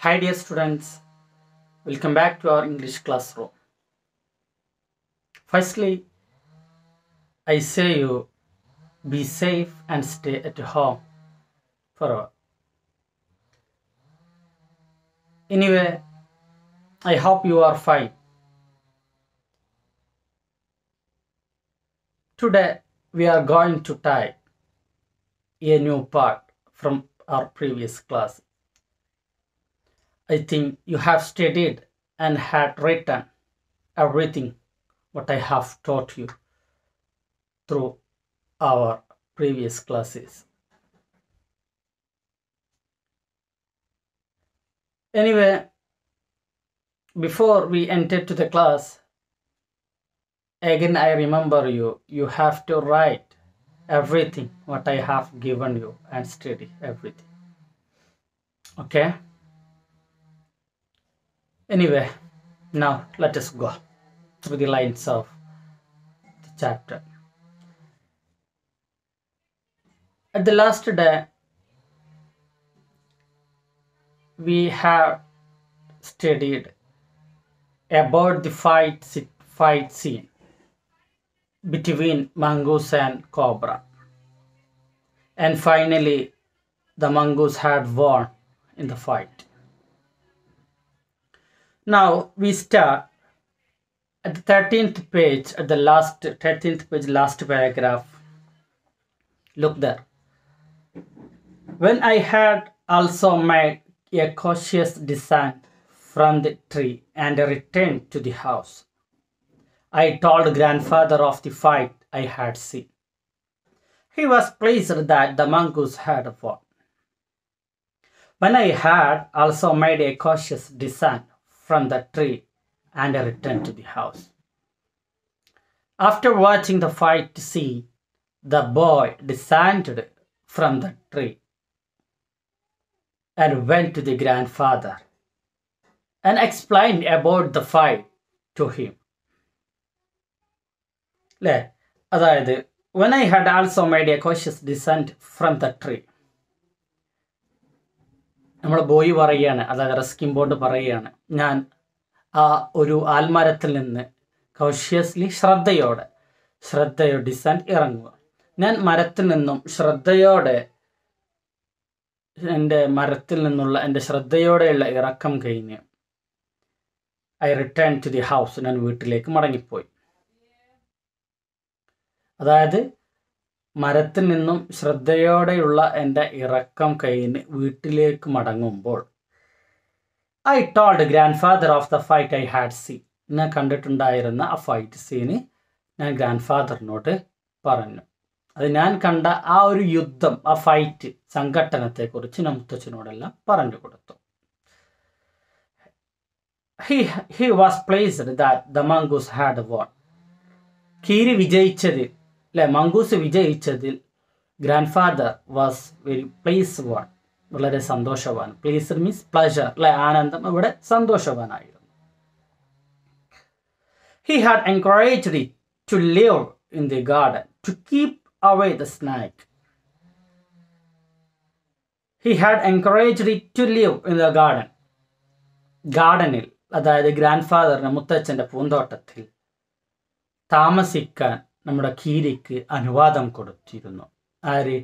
Hi dear students, welcome back to our English classroom. Firstly, I say you be safe and stay at home forever. Anyway, I hope you are fine. Today we are going to type a new part from our previous class. I think you have studied and had written everything what I have taught you through our previous classes. Anyway, before we enter to the class, again I remember you have to write everything what I have given you and study everything. Okay? Anyway, now let us go through the lines of the chapter. At the last day, we have studied about the fight scene between Mongoose and Cobra. And finally, the Mongoose had won in the fight. Now we start at the 13th page, at the last 13th page, last paragraph. Look there. When I had also made a cautious descent from the tree and returned to the house, I told grandfather of the fight I had seen. He was pleased that the mongoose had won. When I had also made a cautious descent from the tree and returned to the house. After watching the fight scene, the boy descended from the tree and went to the grandfather and explained about the fight to him. അതായത് when I had also made a cautious descent from the tree. നമ്മൾ boy പറയുകയാണ്, അതായത് Ruskin bond പറയുകയാണ്, ഞാൻ ആ ഒരു ആൽമരത്തിൽ നിന്ന് cautiously ശ്രദ്ധയോടെ ഡിസെൻറ്റ് ഇറങ്ങുക. ഞാൻ മരത്തിൽ നിന്നും ശ്രദ്ധയോടെ എൻ്റെ ശ്രദ്ധയോടെയുള്ള ഇറക്കം കഴിഞ്ഞ് I return to the house, ഞാൻ വീട്ടിലേക്ക് മടങ്ങിപ്പോയി. അതായത് മരത്തിൽ നിന്നും ശ്രദ്ധയോടെയുള്ള എൻ്റെ ഇറക്കം കഴിഞ്ഞ് വീട്ടിലേക്ക് മടങ്ങുമ്പോൾ I told grand father of the fight I had seen, ഞാൻ കണ്ടിട്ടുണ്ടായിരുന്ന ആ ഫൈറ്റ് സീന് ഞാൻ ഗ്രാൻഡ് ഫാദറിനോട് പറഞ്ഞു. അത് ഞാൻ കണ്ട ആ ഒരു യുദ്ധം, ആ ഫൈറ്റ് സംഘട്ടനത്തെക്കുറിച്ച് ഞാൻ മുത്തച്ഛനോടെല്ലാം പറഞ്ഞു കൊടുത്തു. He was pleased that the mongoose had won. കീരി വിജയിച്ചതിൽ, മംഗൂസ് വിജയിച്ചതിൽ grandfather was very pleased one, വളരെ സന്തോഷവാൻ. പ്ലീസ് മീൻസ് പ്ലഷർ, ആനന്ദം, ഇവിടെ സന്തോഷവാനായിരുന്നു. He had encouraged it to live in the garden, to keep away the snake. He had encouraged it to live in the garden. ഗാർഡനിൽ, അതായത് grand ഫാദറിന്റെ മുത്തച്ഛൻ്റെ പൂന്തോട്ടത്തിൽ താമസിക്കാൻ നമ്മുടെ കീരിക്ക് അനുവാദം കൊടുത്തിരുന്നു. ആര്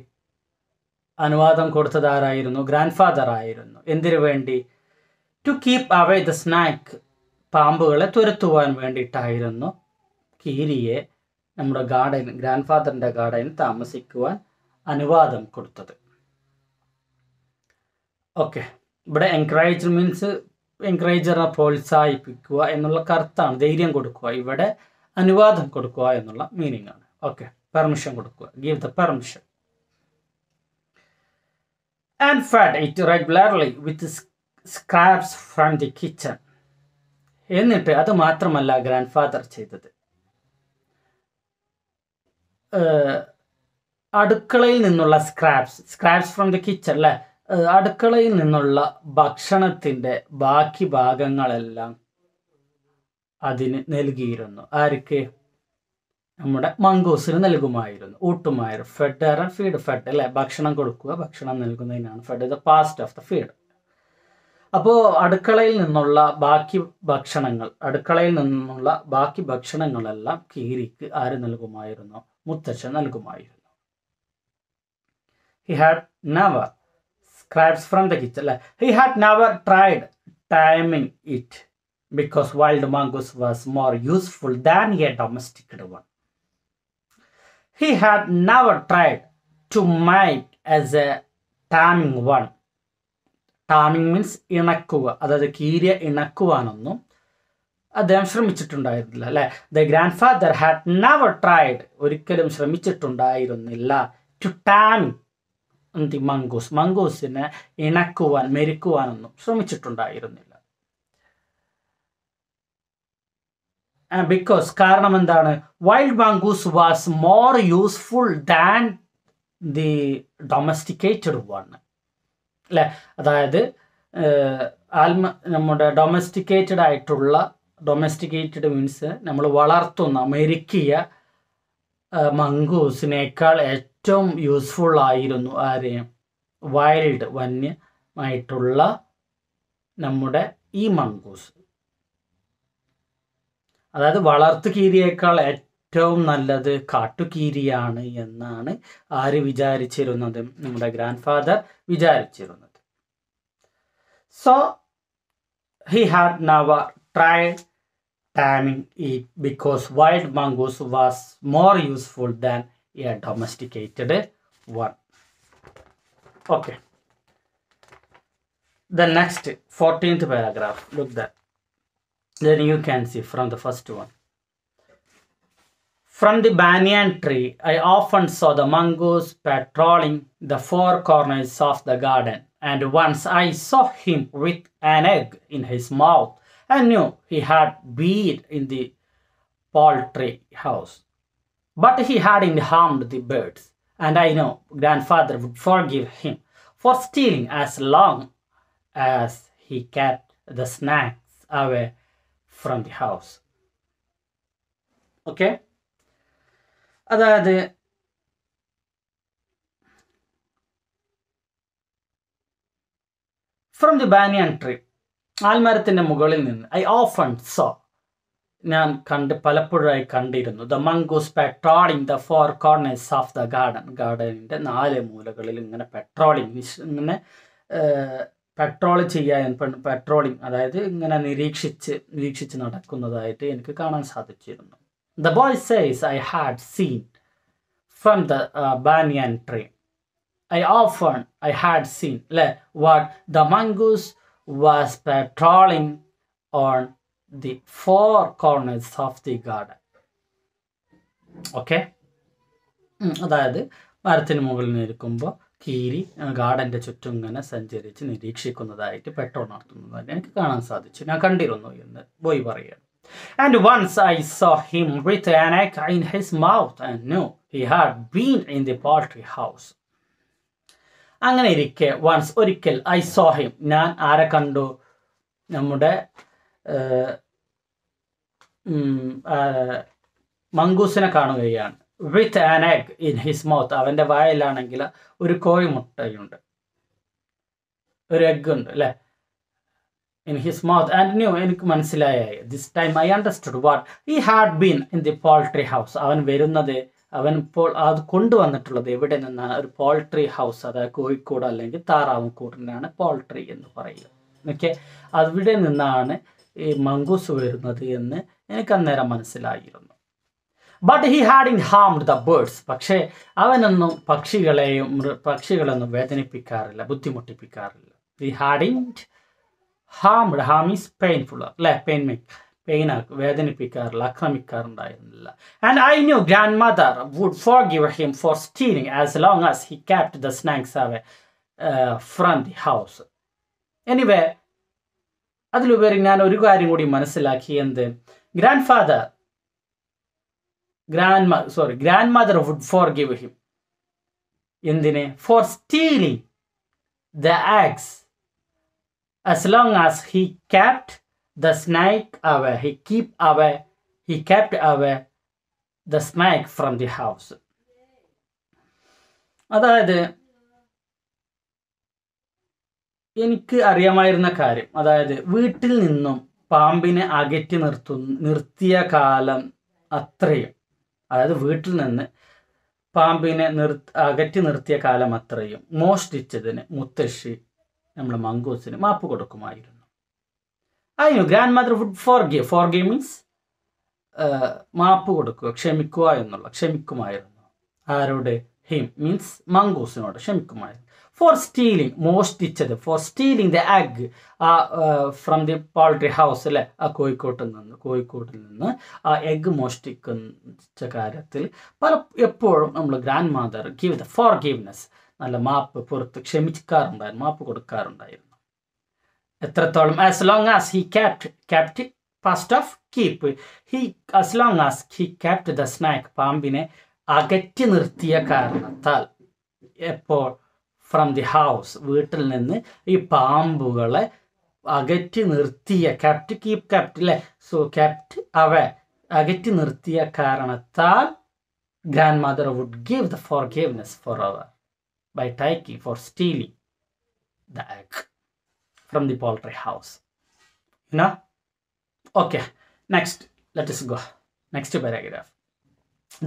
അനുവാദം കൊടുത്തത്? ആരായിരുന്നു? ഗ്രാൻഡ് ഫാദർ ആയിരുന്നു. എന്തിനു വേണ്ടി? To keep away the snake, പാമ്പുകളെ തുരത്തുവാൻ വേണ്ടിയിട്ടായിരുന്നു കീരിയെ നമ്മുടെ ഗ്രാൻഡ് ഫാദറിൻ്റെ ഗാർഡനിൽ താമസിക്കുവാൻ അനുവാദം കൊടുത്തത്. ഓക്കെ, ഇവിടെ എൻകറേജ് മീൻസ് എൻകറേജറിനെ പ്രോത്സാഹിപ്പിക്കുക എന്നുള്ള അർത്ഥമാണ്, ധൈര്യം കൊടുക്കുക. ഇവിടെ അനുവാദം കൊടുക്കുക എന്നുള്ള മീനിങ് ആണ്. ഓക്കെ, പെർമിഷൻ കൊടുക്കുക, give the permission. And fed it regularly with scraps from the kitchen. എന്നിട്ട് അത് മാത്രമല്ല ഗ്രാൻഡ് ഫാദർ ചെയ്തത്, അടുക്കളയിൽ നിന്നുള്ള സ്ക്രാപ്സ് ഫ്രം ദി കിച്ചൺ, അല്ലേ, അടുക്കളയിൽ നിന്നുള്ള ഭക്ഷണത്തിൻ്റെ ബാക്കി ഭാഗങ്ങളെല്ലാം അതിന് നൽകിയിരുന്നു. ആർക്ക്? നമ്മുടെ മംഗൂസിന് നൽകുമായിരുന്നു, ഊട്ടുമായിരുന്നു. ഫീഡ്, അല്ലേ, ഭക്ഷണം കൊടുക്കുക, ഭക്ഷണം നൽകുന്നതിനാണ് fed, the past of the feed. അപ്പോൾ അടുക്കളയിൽ നിന്നുള്ള ബാക്കി ഭക്ഷണങ്ങളെല്ലാം കീരിക്ക് ആര് നൽകുമായിരുന്നു? മുത്തച്ഛൻ നൽകുമായിരുന്നു. He had never scraps from the kitchen. He had never tried taming it because wild mongoose was more useful than a domesticated one. He had never tried to make as a taming one. Taming means ഇണക്കുക, അതായത് Kyrie ഇണക്കുവാനൊന്നും അദ്ദേഹം ശ്രമിച്ചിട്ടുണ്ടായിരുന്നില്ല അല്ലെ. The grand father had never tried, ഒരിക്കലും ശ്രമിച്ചിട്ടുണ്ടായിരുന്നില്ല to ടാം the mongoose, മംഗൂസിനെ ഇണക്കുവാൻ മെരുക്കുവാനൊന്നും ശ്രമിച്ചിട്ടുണ്ടായിരുന്നില്ല. Because കാരണം എന്താണ്? Wild mongoose was more useful than the domesticated one അല്ലെ. അതായത് നമ്മുടെ domesticated means നമ്മൾ വളർത്തുന്ന മെരുക്കിയ മംഗൂസിനേക്കാൾ ഏറ്റവും യൂസ്ഫുൾ ആയിരുന്നു ആര്? വൈൽഡ് വന്യമായിട്ടുള്ള നമ്മുടെ ഈ മംഗൂസ്. അതായത് വളർത്തുകീരിയേക്കാൾ ഏറ്റവും നല്ലത് കാട്ടുകീരിയാണ് എന്നാണ് ആര് വിചാരിച്ചിരുന്നത്? നമ്മുടെ ഗ്രാൻഡ് ഫാദർ വിചാരിച്ചിരുന്നത്. So he had never tried taming it because wild mongoose was more useful than a domesticated one. Okay. The next 14th paragraph, look that. Then you can see from the first one. From the banyan tree, I often saw the mongoose patrolling the four corners of the garden, and once I saw him with an egg in his mouth. I knew he had been in the poultry house, but he hadn't harmed the birds, and I know grandfather would forgive him for stealing as long as he kept the snacks away from the house. Okay? അതായത് from the banyan tree, ആൽമരത്തിൻ്റെ മുകളിൽ നിന്ന്, I often saw, ഞാൻ പലപ്പോഴായി കണ്ടിരുന്നു, the mongoose patrolling the four corners of the garden, ഗാർഡനിൻ്റെ 4 മൂലകളിൽ ഇങ്ങനെ ഇങ്ങനെ പെട്രോൾ പെട്രോളിംഗ് അതായത് ഇങ്ങനെ നിരീക്ഷിച്ച് നടക്കുന്നതായിട്ട് എനിക്ക് കാണാൻ സാധിച്ചിരുന്നു. The boy says I had seen from the banyan tree. I had seen what the mongoose was patrolling on the 4 corners of the garden. Okay? അതായത് മരത്തിന് മുകളിൽ നിൽക്കുമ്പോൾ കീരി ഗാർഡൻ്റെ ചുറ്റും ഇങ്ങനെ സഞ്ചരിച്ച് നിരീക്ഷിക്കുന്നതായിട്ട് പെട്രോൾ നടത്തുന്നതായിട്ട് എനിക്ക് കാണാൻ സാധിച്ചു, ഞാൻ കണ്ടിരുന്നു എന്ന് ബോയ് പറയുകയാണ്. And once I saw him with an egg in his mouth and knew he had been in the poultry house. അങ്ങനെ ഇരിക്കെ ഒരിക്കൽ I saw him, ഞാൻ ആരെ കണ്ടു? നമ്മുടെ മംഗൂസിനെ കാണുകയാണ്. with an egg in his mouth, അവൻ്റെ വായിലാണെങ്കിൽ ഒരു കോഴിമുട്ടയുണ്ട്, ഒരു എഗ് ഉണ്ട് അല്ലേ, in his mouth, and knew, എനിക്ക് മനസ്സിലായി, this time I understood what he had been in the poultry house. അവൻ ഇപ്പോൾ അത് കൊണ്ടുവന്നിട്ടുള്ളത് എവിടെ നിന്നാണ്? ഒരു പോൾട്രി ഹൗസ്, അതായത് കോഴിക്കോട് അല്ലെങ്കിൽ താറാവുകൂടിനാണ് പോൾട്രി എന്ന് പറയുക. ഓക്കെ, അവിടെ നിന്നാണ് ഈ മംഗൂസ് വരുന്നത് എന്ന് എനിക്ക് അന്നേരം മനസ്സിലായിരുന്നു. But he hadn't harmed the birds, പക്ഷേ അവനൊന്നും പക്ഷികളൊന്നും വേദനിപ്പിക്കാറില്ല, ബുദ്ധിമുട്ടിപ്പിക്കാറില്ല. He hadn't harmed, harm is painful അല്ലേ, വേദനിപ്പിക്കാറില്ല, ആക്രമിക്കാറുണ്ടായിരുന്നില്ല. And I knew grandmother would forgive him for stealing as long as he kept the snacks away from the house. Anyway, അതിലുപരി ഞാൻ ഒരു കാര്യം കൂടി മനസ്സിലാക്കി, എന്ത്? grandmother would forgive him. എന്തിനെ? for stealing the eggs as long as he kept the snake away. He kept away the snake from the house. അതായത് എനിക്ക് അറിയാമായിരുന്ന കാര്യം, അതായത് വീട്ടിൽ നിന്നും പാമ്പിനെ അകറ്റി നിർത്തിയ കാലം അത്രയും, അതായത് വീട്ടിൽ നിന്ന് പാമ്പിനെ അകറ്റി നിർത്തിയ കാലം അത്രയും മോഷ്ടിച്ചതിന് മുത്തശ്ശി നമ്മുടെ മങ്കൂസിന് മാപ്പ് കൊടുക്കുമായിരുന്നു. അതിനു grand mother would forgive. Forgive means മാപ്പ് കൊടുക്കുക, ക്ഷമിക്കുക എന്നുള്ള, ക്ഷമിക്കുമായിരുന്നു. ആരോട്? ഹിം മീൻസ് മങ്കൂസിനോട് ക്ഷമിക്കുമായിരുന്നു. ഫോർ സ്റ്റീലിംഗ്, മോഷ്ടിച്ചത്. For stealing the egg from the poultry house, അല്ലെ, ആ കോഴിക്കോട്ടിൽ നിന്ന് ആ എഗ് മോഷ്ടിക്കുന്ന കാര്യത്തിൽ എപ്പോഴും നമ്മൾ grand mother give the forgiveness, നല്ല മാപ്പ് പുറത്ത് ക്ഷമിക്കാറുണ്ടായിരുന്നു, മാപ്പ് കൊടുക്കാറുണ്ടായിരുന്നു. എത്രത്തോളം? As long as he kept first of keep, as long as he kept the snack, പാമ്പിനെ അകറ്റി നിർത്തിയ കാരണത്താൽ. എപ്പോൾ? ഫ്രം ദി ഹൗസ്, വീട്ടിൽ നിന്ന് ഈ പാമ്പുകളെ അകറ്റി നിർത്തിയ, കീപ് അല്ലേ, സോ അകറ്റി നിർത്തിയ കാരണത്താൽ grand mother would give the forgiveness for അവർ by taking for stealing the egg from the poultry house. You know? Okay, next, let us go. Next paragraph.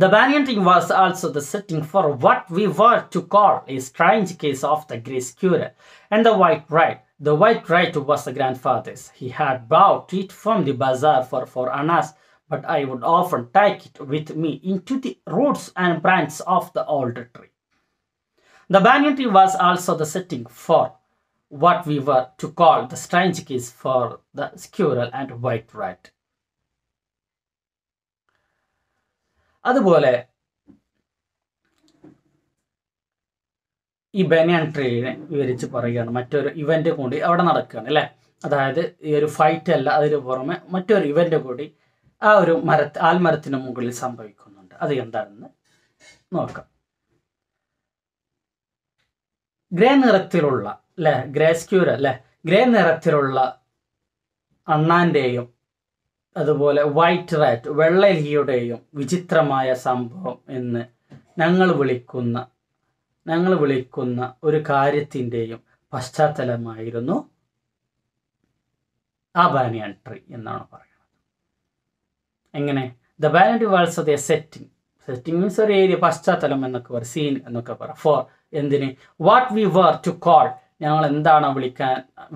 The banyan tree was also the setting for what we were to call a strange case of the grey squirrel and the white rat. The white rat was the grandfather's. He had brought it from the bazaar for 4 annas, but I would often take it with me into the roots and branches of the old tree. The banyan tree was also the setting for what we were to call the strange case for the squirrel and white rat. അതുപോലെ ഈ ബനിയൻ ട്രീനെ വിവരിച്ച് പറയുകയാണ്. മറ്റൊരു event കൂടി അവിടെ നടക്കുകയാണ്, അല്ലേ. അതായത് ഈ ഒരു ഫൈറ്റ് അല്ല, അതിന് പുറമെ മറ്റൊരു ഇവന്റ് കൂടി ആ ഒരു ആൽമരത്തിന് മുകളിൽ സംഭവിക്കുന്നുണ്ട്. അത് എന്താണെന്ന് നോക്കാം. ഗ്രേ നിറത്തിലുള്ള, അല്ലെ, ഗ്രേ സ്ക്യൂർ, അല്ലെ, ഗ്രേ നിറത്തിലുള്ള അണ്ണാന്റെയും അതുപോലെ വൈറ്റ് റാറ്റ്, വെള്ളെലിയുടെയും വിചിത്രമായ സംഭവം എന്ന് ഞങ്ങൾ വിളിക്കുന്ന ഒരു കാര്യത്തിൻ്റെയും പശ്ചാത്തലമായിരുന്നു ആ ബാനിയൻ ട്രീ എന്നാണ് പറയുന്നത്. എങ്ങനെ? The banyan tree also the setting means ഒരു ഏരിയ, പശ്ചാത്തലം എന്നൊക്കെ പറയും, സീൻ എന്നൊക്കെ പറയാം. ഫോർ എന്തിന്? What we were to call, ഞങ്ങൾ എന്താണ്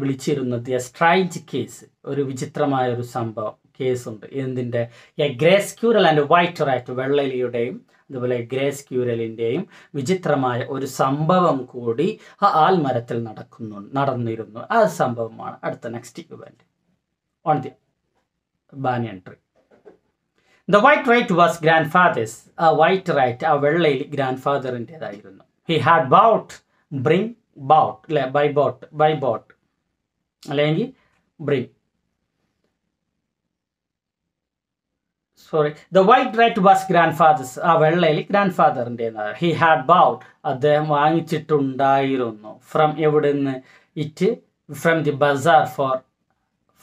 വിളിച്ചിരുന്നത്? എ സ്ട്രൈഞ്ച് കേസ്, ഒരു വിചിത്രമായ ഒരു സംഭവം, കേസുണ്ട്. എന്തിൻ്റെ? A grey squirrel and white rat, വെള്ളെലിയുടെയും അതുപോലെ ഗ്രേ സ്ക്യൂരലിൻ്റെയും വിചിത്രമായ ഒരു സംഭവം കൂടി ആ ആൽമരത്തിൽ നടന്നിരുന്നു. ആ സംഭവമാണ് അടുത്ത next event on the banyan tree. The white rat was grand father's. ആ വൈറ്റ് റൈറ്റ്, ആ വെള്ളയിൽ ഗ്രാൻഡ് ഫാദറിൻ്റെതായിരുന്നു. ഹി ഹാഡ് ബൗട്ട് അല്ലെ, ബൈ ബോട്ട് അല്ലെങ്കിൽ bring, sorry, the white rat was grand father's. ആ വെള്ളയിൽ ഗ്രാൻഡ് ഫാദറിൻ്റെതാണ്. ഹി ഹാഡ് ബൗട്ട്, അദ്ദേഹം വാങ്ങിച്ചിട്ടുണ്ടായിരുന്നു. ഫ്രം എവിടുന്ന്? From the bazaar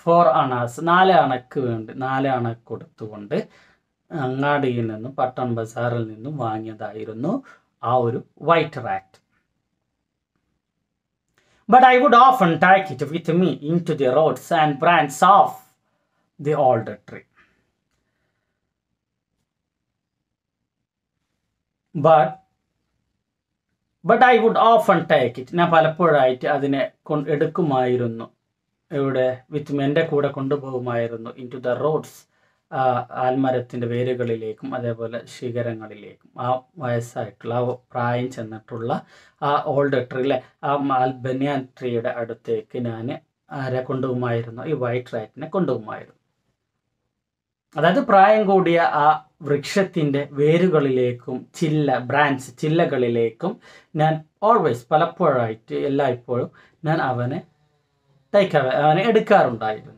for annas, 4 അണക്ക് വേണ്ടി, 4 അണ കൊടുത്തുകൊണ്ട് അങ്ങാടിയിൽ നിന്നും പട്ടൺ ബസാറിൽ നിന്നും വാങ്ങിയതായിരുന്നു ആ ഒരു white rat. But I would often take it with me into the roots and branches of the old tree. But I would often take it. ഞാൻ പലപ്പോഴായിട്ട് അതിനെ എടുക്കുമായിരുന്നു. എവിടെ? വിത്ത് മീ, എൻ്റെ കൂടെ കൊണ്ടുപോകുമായിരുന്നു. ഇൻ ടു ദ റോഡ്സ്, ആൽമരത്തിൻ്റെ വേരുകളിലേക്കും അതേപോലെ ശിഖരങ്ങളിലേക്കും. ആ വയസ്സായിട്ടുള്ള, ആ പ്രായം ചെന്നിട്ടുള്ള ആ ഓൾഡ് ട്രീ, അല്ലെ, ആ ബനിയൻ ട്രീയുടെ അടുത്തേക്ക് ഞാൻ ആരെ കൊണ്ടുപോകുമായിരുന്നു? ഈ വൈറ്റ് റാറ്റിനെ കൊണ്ടുപോകുമായിരുന്നു. അതായത് പ്രായം കൂടിയ ആ വൃക്ഷത്തിൻ്റെ വേരുകളിലേക്കും ചില്ലകളിലേക്കും ഞാൻ ഓൾവേസ്, പലപ്പോഴായിട്ട്, എല്ലായ്പ്പോഴും ഞാൻ അവനെ എടുക്കാറുണ്ടായിരുന്നു.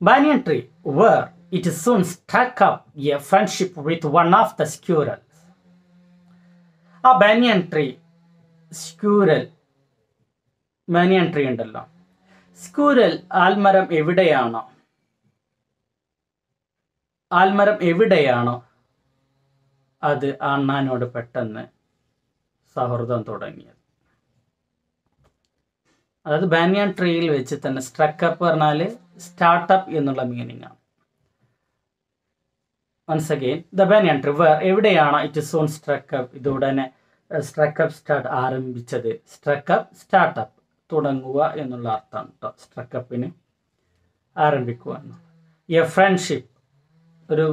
Banyan tree, where it soon struck up a friendship with one of the squirrels. ആ ബാനിയൻ ട്രീ, ബാനിയൻ ട്രീ ഉണ്ടല്ലോ, സ്ക്യൂരൽ, ആൽമരം എവിടെയാണോ അത് അണ്ണാനോട് പെട്ടെന്ന് സൗഹൃദം തുടങ്ങിയത്. അതായത് ബാനിയൻ ട്രീയിൽ വെച്ച് തന്നെ സ്ട്രക്കപ്പ് പറഞ്ഞാൽ സ്റ്റാർട്ടപ്പ് എന്നുള്ള മീനിങ് ആണ്. Once again the banyan tree എവിടെയാണ് ഇറ്റ് സോൺ സ്ട്രക്കപ്പ്, ഇത് ഉടനെ സ്ട്രക്കപ്പ് സ്റ്റാർട്ട് ആരംഭിച്ചത്. സ്ട്രക്കപ്പ് സ്റ്റാർട്ടപ്പ് തുടങ്ങുക എന്നുള്ള അർത്ഥമാണ് കേട്ടോ സ്ട്രക്കപ്പിന്, ആരംഭിക്കുക എന്ന്. എ ഫ്രണ്ട്ഷിപ്പ് ഒരു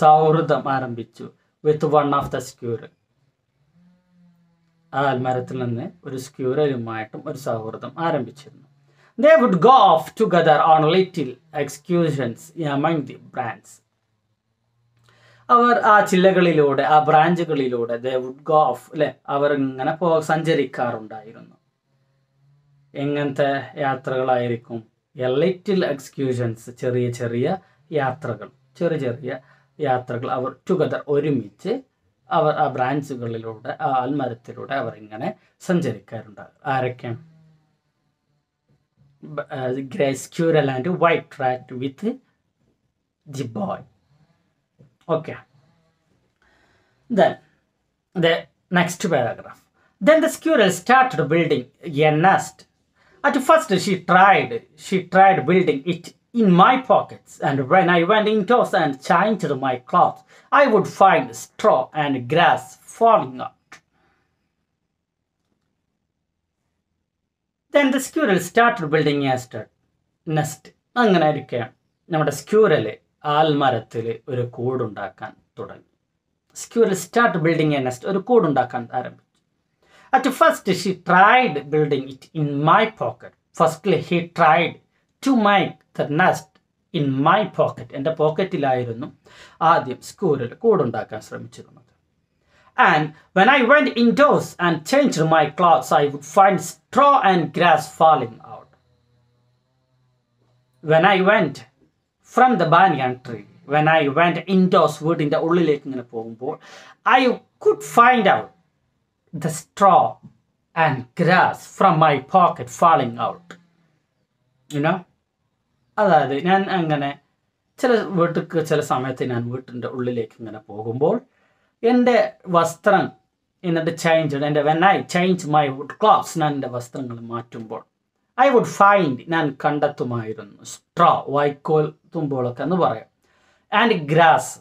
സൗഹൃദം ആരംഭിച്ചു വിത്ത് വൺ ഓഫ് ദ സ്ക്യൂർ, ആ ആൽമരത്തിൽ നിന്ന് ഒരു സ്ക്യൂരലുമായിട്ടും ഒരു സൗഹൃദം ആരംഭിച്ചിരുന്നു. They would go off together on little excursions among the branches. അവർ ആ ചില്ലകളിലൂടെ ആ ബ്രാഞ്ചുകളിലൂടെ they would go off അല്ലെ, അവർ ഇങ്ങനെ സഞ്ചരിക്കാറുണ്ടായിരുന്നു. എങ്ങനത്തെ യാത്രകളായിരിക്കും? എ ലിറ്റിൽ എക്സ്ക്യൂഷൻസ്, ചെറിയ ചെറിയ യാത്രകൾ അവർ ടുഗദർ ഒരുമിച്ച് അവർ ആ ബ്രാഞ്ചുകളിലൂടെ ആ ആൽമരത്തിലൂടെ അവർ ഇങ്ങനെ സഞ്ചരിക്കാറുണ്ടാകും. ആരൊക്കെ? grey squirrel and white rat with the boy. Okay. Then the next paragraph. Then the squirrel started building a nest. At first she tried building it in my pockets, and when I went indoors and changed my clothes, I would find straw and grass falling out. Then the squirrel started building a nest. അങ്ങനെ ഇരിക്കുക നമ്മുടെ squirrel ആൽമരത്തിൽ ഒരു കൂടുണ്ടാക്കാൻ തുടങ്ങി. Squirrel start building A nest, ഒരു കൂടുണ്ടാക്കാൻ ആരംഭിച്ചു. At first she tried building it in my pocket. Firstly he tried to make the nest in my pocket. എൻ്റെ പോക്കറ്റിലായിരുന്നു ആദ്യം squirrel കൂടുണ്ടാക്കാൻ ശ്രമിച്ചിരുന്നത്. And when I went indoors and changed my clothes, I would find straw and grass falling out. When I went from the banyan tree, when I went indoors, വീടിൻ്റെ ഉള്ളിലേക്ക് ഇങ്ങനെ പോകുമ്പോൾ, I could find out the straw and grass from my pocket falling out. You know? അതായത് ഞാൻ അങ്ങനെ ചില സമയത്ത് ഞാൻ വീട്ടിൻ്റെ ഉള്ളിലേക്ക് ഇങ്ങനെ പോകുമ്പോൾ എൻ്റെ വസ്ത്രം എന്നിട്ട് when I change my clothes, ഞാൻ എൻ്റെ വസ്ത്രങ്ങൾ മാറ്റുമ്പോൾ ഐ വുഡ് ഫൈൻഡ്, ഞാൻ കണ്ടെത്തുമായിരുന്നു സ്ട്രോ, വൈക്കോൽ തുമ്പോളൊക്കെ എന്ന് പറയാം, ആൻഡ് ഗ്രാസ്,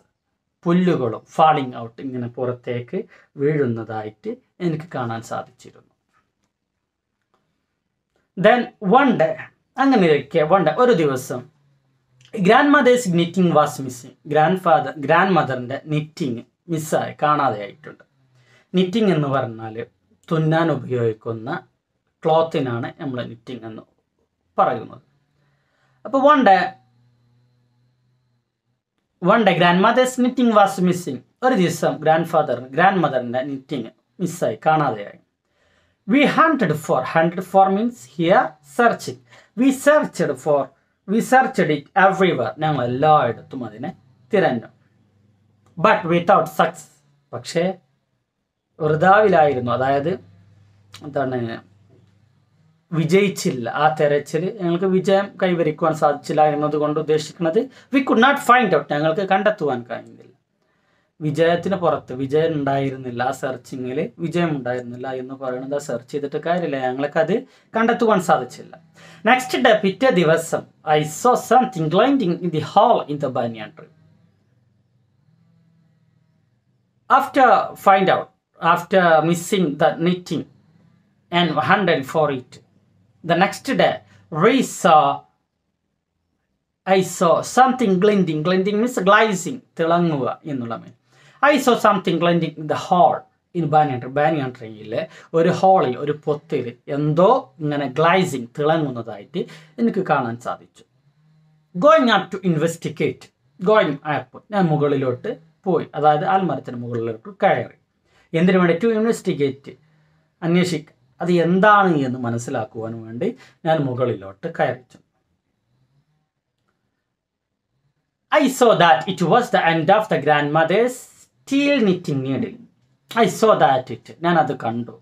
പുല്ലുകളും ഫാളിങ് ഔട്ട്, ഇങ്ങനെ പുറത്തേക്ക് വീഴുന്നതായിട്ട് എനിക്ക് കാണാൻ സാധിച്ചിരുന്നു. ദെൻ വൺ ഡേ, അങ്ങനെയൊക്കെ ഒരു ദിവസം grand mothers knitting was missing. Grand മദറിൻ്റെ നിറ്റിങ് മിസ്സായി, കാണാതെയായിട്ടുണ്ട്. നിറ്റിംഗ് എന്ന് പറഞ്ഞാൽ തുന്നാൻ ഉപയോഗിക്കുന്ന ക്ലോത്തിനാണ് നമ്മൾ നിറ്റിംഗ് എന്ന് പറയുന്നത്. അപ്പോൾ one day grand mothers knitting was missing. ഒരു ദിവസം ഗ്രാൻഡ് മദറിൻ്റെ നിറ്റിംഗ് മിസ്സായി, കാണാതെയായി. We hunted for means here searching. We searched it everywhere. ഞങ്ങൾ എല്ലായിടത്തും അതിനെ തിരഞ്ഞു. But without success. പക്ഷേ വൃഥാവിലായിരുന്നു, അതായത് എന്താണ്, വിജയിച്ചില്ല. ആ തെരച്ചിൽ ഞങ്ങൾക്ക് വിജയം കൈവരിക്കുവാൻ സാധിച്ചില്ല എന്നതുകൊണ്ട് ഉദ്ദേശിക്കുന്നത് we could not find out, ഞങ്ങൾക്ക് കണ്ടെത്തുവാൻ കഴിഞ്ഞില്ല. വിജയത്തിന് പുറത്ത് വിജയം ഉണ്ടായിരുന്നില്ല, ആ സെർച്ചിങ്ങിൽ വിജയം ഉണ്ടായിരുന്നില്ല എന്ന് പറയുന്നത് സെർച്ച് ചെയ്തിട്ട് കാര്യമില്ല, ഞങ്ങൾക്ക് അത് കണ്ടെത്തുവാൻ സാധിച്ചില്ല. നെക്സ്റ്റ് ഡേ, പിറ്റേ ദിവസം, I saw something gliding in the hole in the banyan tree. After missing the knitting and hunting for it, the next day I saw something gliding means glazing, തിളങ്ങുക എന്നുള്ള മീൻ. I saw something gliding in the hole in banyan tree. ഒരു ഹോളിൽ, ഒരു പൊത്തിൽ എന്തോ ഇങ്ങനെ glazing, തിളങ്ങുന്നതായിട്ട് എനിക്ക് കാണാൻ സാധിച്ചു. Going up to investigate, ഞാൻ മുകളിലോട്ട് പോയി, അതായത് ആൽമരത്തിന് മുകളിലോട്ട് കയറി. എന്തിനു വേണ്ടി? ടു ഇൻവെസ്റ്റിഗേറ്റ്, അന്വേഷിക്കുക, അത് എന്താണ് എന്ന് മനസ്സിലാക്കുവാൻ വേണ്ടി ഞാൻ മുകളിലോട്ട് കയറിച്ചു. I saw that it was the end of the grandmother's steel knitting needle. I saw that it, ഞാൻ അത് കണ്ടു.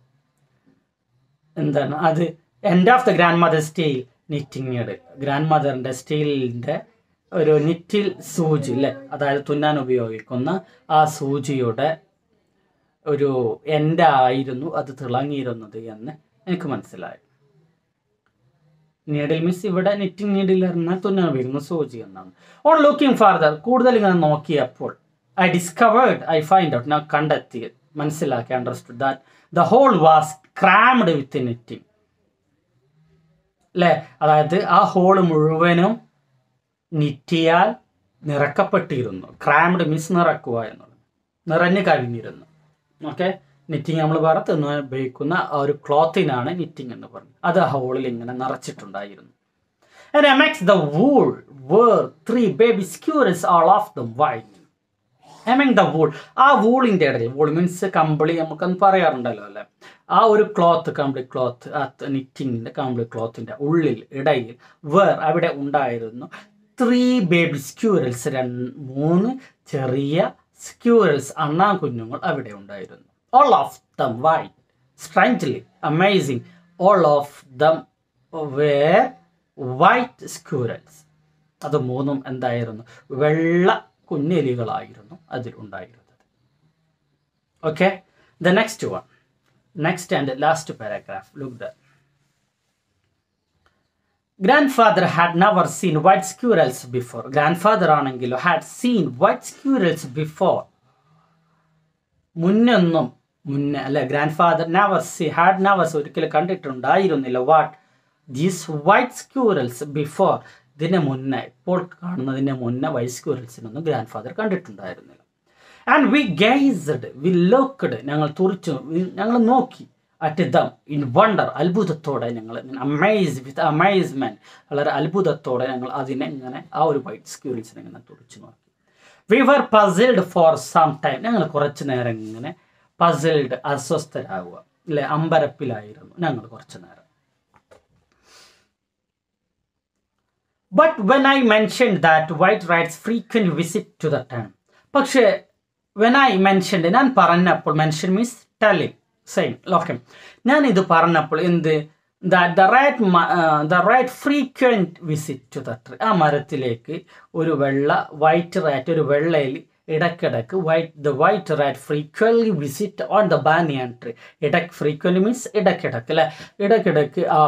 എന്താണ് അത്? End of the grand steel knitting needle, grand മദറിൻ്റെ സ്റ്റീലിൻ്റെ ഒരു നിറ്റിൽ സൂചി അല്ലേ, അതായത് തുന്നാൻ ഉപയോഗിക്കുന്ന ആ സൂചിയുടെ ഒരു എൻഡ് ആയിരുന്നു അത് തിളങ്ങിയിരുന്നത് എന്ന് എനിക്ക് മനസ്സിലായി. നീഡിൽ മീൻസ് ഇവിടെ നിറ്റിംഗ് നീഡിൽ പറഞ്ഞാൽ തുന്നാൻ ഉപയോഗിക്കുന്ന സൂചി എന്നാണ്. ഓൺ ലുക്കിംഗ് ഫാർദർ, കൂടുതൽ ഇങ്ങനെ നോക്കിയപ്പോൾ I discovered, I find out, ഞാൻ കണ്ടെത്തി, മനസ്സിലാക്കി, understood that the hole was crammed with knitting. അല്ലേ, അതായത് ആ ഹോള് മുഴുവനും നിറ്റിയാൽ നിറക്കപ്പെട്ടിരുന്നു. ക്രാംഡ് മീൻസ് നിറക്കുക എന്നുള്ളത്, നിറഞ്ഞു കവിഞ്ഞിരുന്നു. ഓക്കെ, നിറ്റിങ് നമ്മൾ തിന്നാൻ ഉപയോഗിക്കുന്ന ആ ഒരു ക്ലോത്തിനാണ് നിറ്റിങ് എന്ന് പറയുന്നത്. അത് ആ ഹോളിൽ ഇങ്ങനെ നിറച്ചിട്ടുണ്ടായിരുന്നു. And amongst the wool were 3 baby squirrels, all of them white. Among the wool, ആ വൂളിൻ്റെ ഇടയിൽ, വൂൾ മീൻസ് കമ്പിളി നമുക്കൊന്ന് പറയാറുണ്ടല്ലോ അല്ലേ, ആ ഒരു ക്ലോത്ത്, കമ്പിളി ക്ലോത്ത്, ആ നിറ്റിങ്ങിൻ്റെ കമ്പിളി ക്ലോത്തിൻ്റെ ഉള്ളിൽ ഇടയിൽ അവിടെ ഉണ്ടായിരുന്നു 3 baby squirrels, 3 ചെറിയ സ്ക്യൂറൽസ്, അണ്ണാൻ കുഞ്ഞുങ്ങൾ അവിടെ ഉണ്ടായിരുന്നു. All of them white. Strangely amazing, all of them were white squirrels. അത് 3 എന്തായിരുന്നു, വെള്ള കുഞ്ഞെലികളായിരുന്നു അതിൽ ഉണ്ടായിരുന്നത്. Okay, the next one, next and last paragraph, look there. Grandfather had never seen white squirrels before. Grandfather ആണെങ്കിലോ had seen white squirrels before. മുന്നേ അല്ലെ, grand father had never ഒരിക്കലും കണ്ടിട്ടുണ്ടായിരുന്നില്ല what these white squirrels before. ഇതിന് മുന്നേ, ഇപ്പോൾ കാണുന്നതിന് മുന്നേ വൈറ്റ് സ്ക്യൂറൽസിനൊന്നും ഗ്രാൻഡ് ഫാദർ കണ്ടിട്ടുണ്ടായിരുന്നില്ല. And we gazed, we looked, ഞങ്ങൾ തുറിച്ചു, ഞങ്ങൾ നോക്കി, അറ്റ് ദം ഇൻ വണ്ടർ, അത്ഭുതത്തോടെ ഞങ്ങൾ, അമേസ് വിത്ത് അമേസ്മെന്റ്, വളരെ അത്ഭുതത്തോടെ ഞങ്ങൾ അതിനെ ഇങ്ങനെ, ആ ഒരു വൈറ്റ് സ്ക്യൂറൽസിനെ ഇങ്ങനെ തുറിച്ചു നോക്കി. We were puzzled for some time, ഞങ്ങൾ കുറച്ച് നേരം ഇങ്ങനെ പസിൽഡ്, അസ്വസ്ഥരാകുക, അല്ലെ, അമ്പരപ്പിലായിരുന്നു ഞങ്ങൾ കുറച്ചു നേരം. But when I mentioned that white rat's frequent visit to the time, പക്ഷേ വെൻ ഐ മെൻഷൻഡ്, ഞാൻ പറഞ്ഞപ്പോൾ, mention means telling, same, okay, ഞാൻ ഇത് പറഞ്ഞപ്പോൾ എന്ത്, that the rat frequent visit to the tree, ആ മരത്തിലേക്ക് ഒരു വൈറ്റ് റാറ്റ്, ഒരു വെള്ളയിൽ ഇടയ്ക്കിടയ്ക്ക് the white rat frequently visit on the banyan tree. Frequently means ഇടയ്ക്കിടയ്ക്ക്, അല്ലെ, ഇടയ്ക്കിടയ്ക്ക് ആ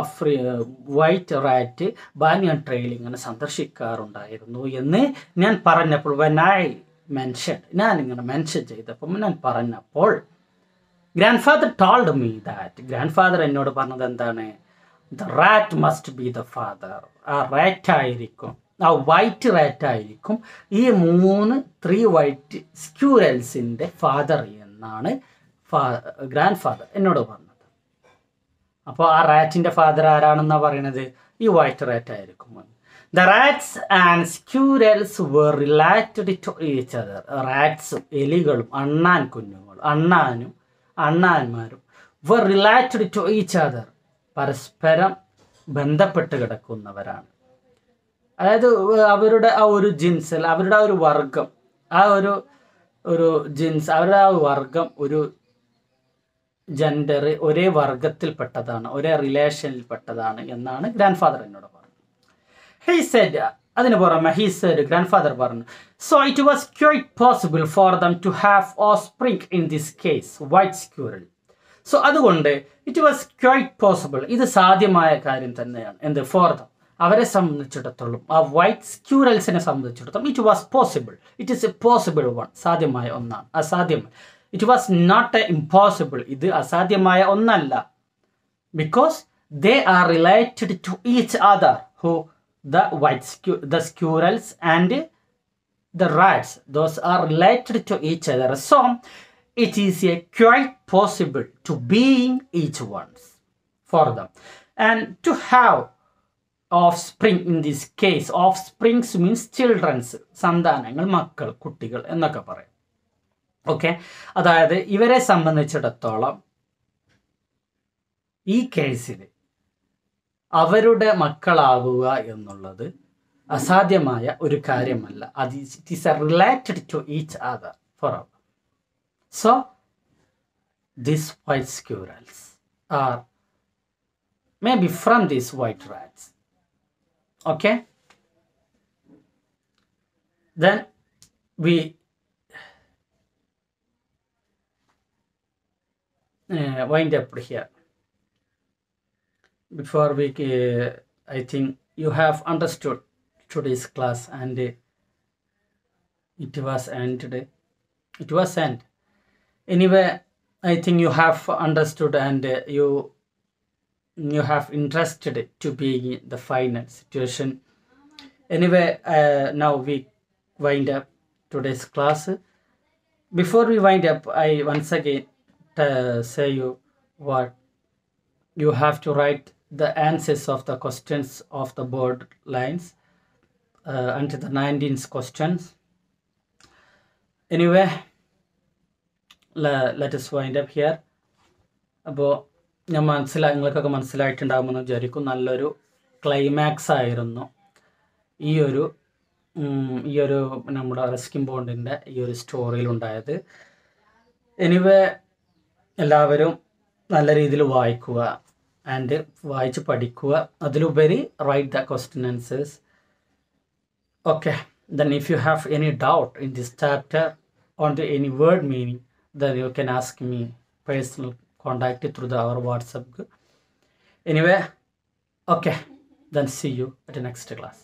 വൈറ്റ് റാറ്റ് ബാനിയൻ ട്രീയിൽ ഇങ്ങനെ സന്ദർശിക്കാറുണ്ടായിരുന്നു എന്ന് ഞാൻ പറഞ്ഞപ്പോൾ, വെൻ ഐ മെൻഷൻ, ഞാൻ ഇങ്ങനെ മെൻഷൻ ചെയ്തപ്പോൾ, ഞാൻ പറഞ്ഞപ്പോൾ, grand father told me that, grand father എന്നോട് പറഞ്ഞത് എന്താണ്, the rat must be the father, ആ റാറ്റ് ആയിരിക്കും, ആ വൈറ്റ് റാറ്റ് ആയിരിക്കും ഈ 3 വൈറ്റ് സ്ക്യൂറൽസിൻ്റെ ഫാദർ എന്നാണ് ഗ്രാൻഡ് ഫാദർ എന്നോട് പറഞ്ഞത്. അപ്പോൾ ആ റാറ്റിൻ്റെ ഫാദർ ആരാണെന്നാണ് പറയണത്, ഈ വൈറ്റ് റാറ്റ് ആയിരിക്കും. The rats and squirrels were related to each other. റാറ്റ്സും എലികളും അണ്ണാൻ കുഞ്ഞുങ്ങളും അണ്ണാന്മാരും were related to each other, പരസ്പരം ബന്ധപ്പെട്ട് കിടക്കുന്നവരാണ്. അതായത് അവരുടെ ആ ഒരു ജിൻസ്, അവരുടെ ആ ഒരു വർഗം, ആ ഒരു ജിൻസ്, അവരുടെ ആ വർഗം, ഒരു ജെൻഡർ ഒരേ വർഗത്തിൽപ്പെട്ടതാണ്, ഒരേ റിലേഷനിൽപ്പെട്ടതാണ് എന്നാണ് ഗ്രാൻഡ് ഫാദർ എന്നോട് പറഞ്ഞത്. ഹി സെഡ്, അതിന് പുറമെ ഹി സെഡ്, ഗ്രാൻഡ് ഫാദർ പറഞ്ഞു, so it was quite possible for them to have offspring in this case white squirrel. So അതുകൊണ്ട് ഇറ്റ് വാസ് ക്വൈറ്റ് പോസിബിൾ, ഇത് സാധ്യമായ കാര്യം തന്നെയാണ്, എന്ത്, ഫോർ ദം, അവരെ സംബന്ധിച്ചിടത്തോളം, ആ വൈറ്റ് സ്ക്യൂറൽസിനെ സംബന്ധിച്ചിടത്തോളം, it was possible, it is a possible one, സാധ്യമായ ഒന്നാണ്, അസാധ്യമായ, it was not a impossible, ഇത് അസാധ്യമായ ഒന്നല്ല, because they are related to each other, who the squirrels and the rats, those are related to each other, so it is a quite possible to being each ones for them and to have offspring. In this case, offsprings means children's, സന്താനങ്ങൾ, മക്കൾ, കുട്ടികൾ എന്നൊക്കെ പറയും. Okay, അതായത് ഇവരെ സംബന്ധിച്ചിടത്തോളം ഈ കേസിൽ അവരുടെ മക്കളാവുക എന്നുള്ളത് അസാധ്യമായ ഒരു കാര്യമല്ല. അത് it is related to each other for അവർ. So these white squirrels are maybe from these white rats. Okay, then we wind up here. Before we I think you have understood today's class, and it was ended. It was end. Anyway, I think you have understood, and you have interested to be in the final situation. Anyway, now we wind up today's class. Before we wind up, I once again say you what you have to write the answers of the questions of the board lines until the 19th questions. Anyway, let us wind up here. അപ്പോൾ നിങ്ങൾക്കൊക്കെ മനസ്സിലായിട്ടുണ്ടാകുമെന്ന് വിചാരിക്കും. നല്ലൊരു climax ആയിരുന്നു ഈ ഒരു നമ്മുടെ Ruskin ബോണ്ടിൻ്റെ ഈ ഒരു സ്റ്റോറിയിലുണ്ടായത്. എനിവേ, എല്ലാവരും നല്ല രീതിയിൽ വായിക്കുക ആൻഡ് വായിച്ച് പഠിക്കുക. അതിലുപരി write the question answers. Okay, then if you have any doubt in this chapter on the any word meaning, then you can ask me personal contact through our WhatsApp group. Anyway, okay, then see you at the next class.